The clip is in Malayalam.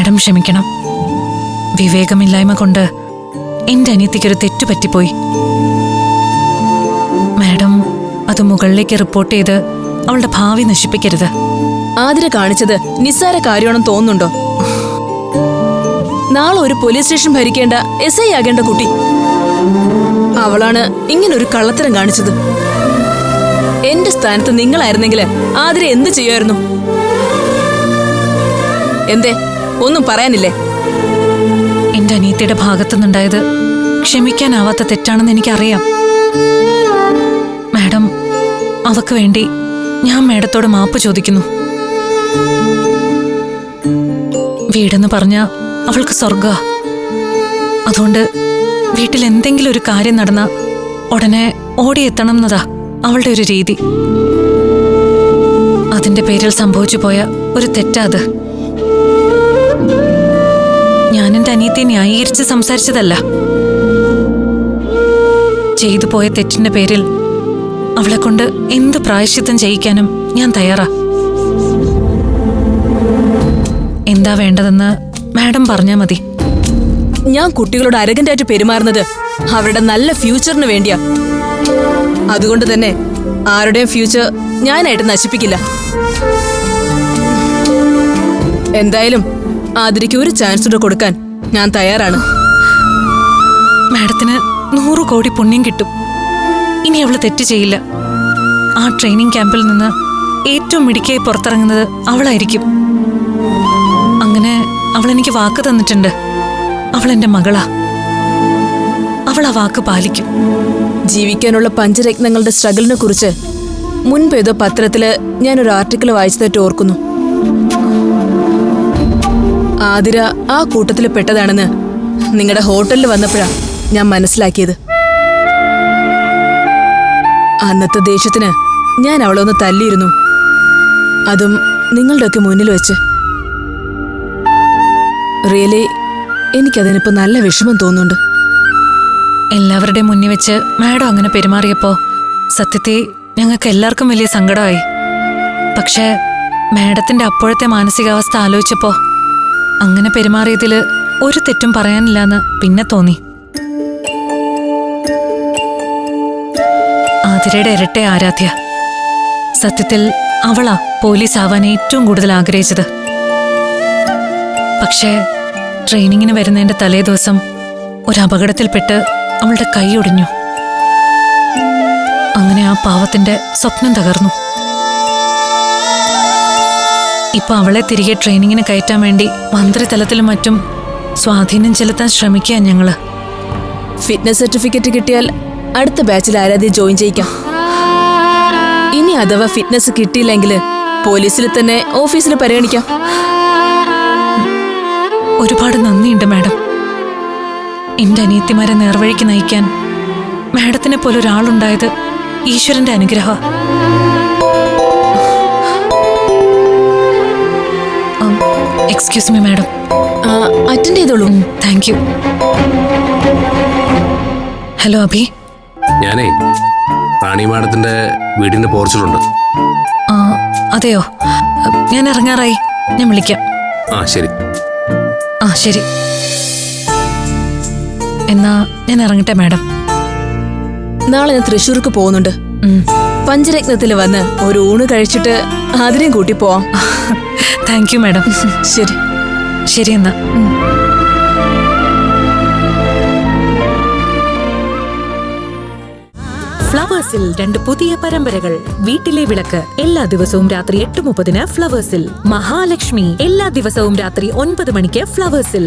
മാഡം ക്ഷമിക്കണം. വിവേകമില്ലായ്മ കൊണ്ട് എന്റെ അനിയത്തിക്കൊരു തെറ്റുപറ്റിപ്പോയി. മാഡം അത് മുകളിലേക്ക് റിപ്പോർട്ട് ചെയ്ത് അവളുടെ ഭാവി നശിപ്പിക്കരുത്. ആതിര കാണിച്ചത് നിസ്സാര കാര്യമാണെന്ന് തോന്നുന്നുണ്ടോ? നാളെ ഒരു പോലീസ് സ്റ്റേഷൻ ഭരിക്കേണ്ട SI ആകേണ്ട കുട്ടി അവളാണ് ഇങ്ങനൊരു കള്ളത്തരം കാണിച്ചത്. എന്റെ സ്ഥാനത്ത് നിങ്ങളായിരുന്നെങ്കിൽ ആതിര എന്ത് ചെയ്യുമായിരുന്നു? എന്തേ ഒന്നും പറയാനില്ലേ? എന്റെ അനിയത്തിയുടെ ഭാഗത്തുനിന്നുണ്ടായത് ക്ഷമിക്കാനാവാത്ത തെറ്റാണെന്ന് എനിക്കറിയാം. മാഡം, അവക്ക് വേണ്ടി ഞാൻ മാഡത്തോട് മാപ്പ് ചോദിക്കുന്നു. വീടെന്ന് പറഞ്ഞ അവൾക്ക് സ്വർഗ. അതുകൊണ്ട് വീട്ടിൽ എന്തെങ്കിലും ഒരു കാര്യം നടന്ന ഉടനെ ഓടിയെത്തണം എന്നതാ അവളുടെ ഒരു രീതി. അതിന്റെ പേരിൽ സംഭവിച്ചു പോയ ഒരു തെറ്റാ അത്. ഞാൻ എന്റെ അനിയത്തെ ന്യായീകരിച്ച് സംസാരിച്ചതല്ല. ചെയ്തു പോയ തെറ്റിന്റെ പേരിൽ അവളെ കൊണ്ട് എന്ത് പ്രായശ്ചിത്തം ചെയ്യിക്കാനും ഞാൻ തയ്യാറാ. എന്താ വേണ്ടതെന്ന് മാഡം പറഞ്ഞാ മതി. ഞാൻ കുട്ടികളോട് അരഗന്റായിട്ട് പെരുമാറുന്നത് അവരുടെ നല്ല ഫ്യൂച്ചറിന് വേണ്ടിയാ. അതുകൊണ്ട് തന്നെ ആരുടെയും ഫ്യൂച്ചർ ഞാനായിട്ട് നശിപ്പിക്കില്ല. എന്തായാലും ആതിരയ്ക്ക് ഒരു ചാൻസ് കൂടെ കൊടുക്കാൻ ഞാൻ തയ്യാറാണ്. മാഡത്തിന് 100 കോടി പുണ്യം കിട്ടും. ഇനി അവള് തെറ്റ് ചെയ്യില്ല. ആ ട്രെയിനിങ് ക്യാമ്പിൽ നിന്ന് ഏറ്റവും മിടുക്കിയായി പുറത്തിറങ്ങുന്നത് അവളായിരിക്കും. അങ്ങനെ അവളെനിക്ക് വാക്ക് തന്നിട്ടുണ്ട്. അവളെന്റെ മകളാ. അവൾ ആ വാക്ക് പാലിക്കും. ജീവിക്കാനുള്ള പഞ്ചരത്നങ്ങളുടെ സ്ട്രഗിളിനെ കുറിച്ച് മുൻപ് ഏതോ പത്രത്തില് ഞാനൊരു ആർട്ടിക്കിൾ വായിച്ചതായിട്ട് ഓർക്കുന്നു. ആതിര ആ കൂട്ടത്തിൽ പെട്ടതാണെന്ന് നിങ്ങളുടെ ഹോട്ടലിൽ വന്നപ്പോഴാ ഞാൻ മനസ്സിലാക്കിയത്. അന്നത്തെ ദേഷ്യത്തിന് ഞാൻ അവളെ ഒന്ന് തല്ലിയിരുന്നു. അതും നിങ്ങളുടെയൊക്കെ മുന്നിൽ വെച്ച്. റിയലി എനിക്കതിനിപ്പോ നല്ല വിഷമം തോന്നുന്നുണ്ട്. എല്ലാവരുടെയും മുന്നിൽ വെച്ച് മാഡം അങ്ങനെ പെരുമാറിയപ്പോ സത്യത്തെ ഞങ്ങൾക്ക് എല്ലാവർക്കും വലിയ സങ്കടമായി. പക്ഷേ മാഡത്തിന്റെ അപ്പോഴത്തെ മാനസികാവസ്ഥ ആലോചിച്ചപ്പോ അങ്ങനെ പെരുമാറിയതില് ഒരു തെറ്റും പറയാനില്ലാന്ന് പിന്നെ തോന്നി. ആതിരയുടെ ഇരട്ട ആരാധ്യ. സത്യത്തിൽ അവളാ പോലീസ് ആവാൻ ഏറ്റവും കൂടുതൽ ആഗ്രഹിച്ചത്. പക്ഷേ ട്രെയിനിങ്ങിന് വരുന്നതിന്റെ തലേ ദിവസം ഒരു അപകടത്തിൽപ്പെട്ട് അവളുടെ കൈ ഒടിഞ്ഞു. അങ്ങനെ ആ പാവത്തിന്റെ സ്വപ്നം തകർന്നു. ഇപ്പൊ അവളെ തിരികെ ട്രെയിനിങ്ങിന് കയറ്റാൻ വേണ്ടി മന്ത്രിതലത്തിലും മറ്റും സ്വാധീനം ചെലുത്താൻ ശ്രമിക്കുക ഞങ്ങള്. ഫിറ്റ്നസ് സർട്ടിഫിക്കറ്റ് കിട്ടിയാൽ അടുത്ത ബാച്ചിൽ ആരാധ്യ ജോയിൻ ചെയ്യിക്കാം. ഇനി അഥവാ ഫിറ്റ്നസ് കിട്ടിയില്ലെങ്കിൽ പോലീസിൽ തന്നെ ഓഫീസിൽ പരിഗണിക്കാം. ഒരുപാട് നന്ദിയുണ്ട് മാഡം. എന്റെ അനിയത്തിമാരെ നേർവഴിക്ക് നയിക്കാൻ മാഡത്തിനെ പോലെ ഒരാളുണ്ടായത് ഈശ്വരന്റെ അനുഗ്രഹം. Excuse me madam. അറ്റൻഡ് ചെയ്തോളൂ. Thank you. ഹലോ അഭി. ഞാനേ റാണി മാഡത്തിന്റെ വീടിന്റെ പോർച്ചിലുണ്ട്. അതെയോ? ഞാൻ ഇറങ്ങാറായി. ഞാൻ വിളിക്കാം. ശരി. ശരി. എന്നാ ഞാൻ ഇറങ്ങട്ടെ മാഡം. നാളെ ഞാൻ തൃശ്ശൂർക്ക് പോകുന്നുണ്ട്. പഞ്ചരത്നത്തിൽ വന്ന് ഒരു ഊണ് കഴിച്ചിട്ട് ആതിരയും കൂട്ടി പോവാം. Thank you madam. ശരി. ശരി എന്നാ. ഫ്ലവേഴ്സിൽ 2 പുതിയ പരമ്പരകൾ. വീട്ടിലെ വിളക്ക് എല്ലാ ദിവസവും രാത്രി 8:30 ഫ്ലവേഴ്സിൽ. മഹാലക്ഷ്മി എല്ലാ ദിവസവും രാത്രി 9 മണിക്ക് ഫ്ലവേഴ്സിൽ.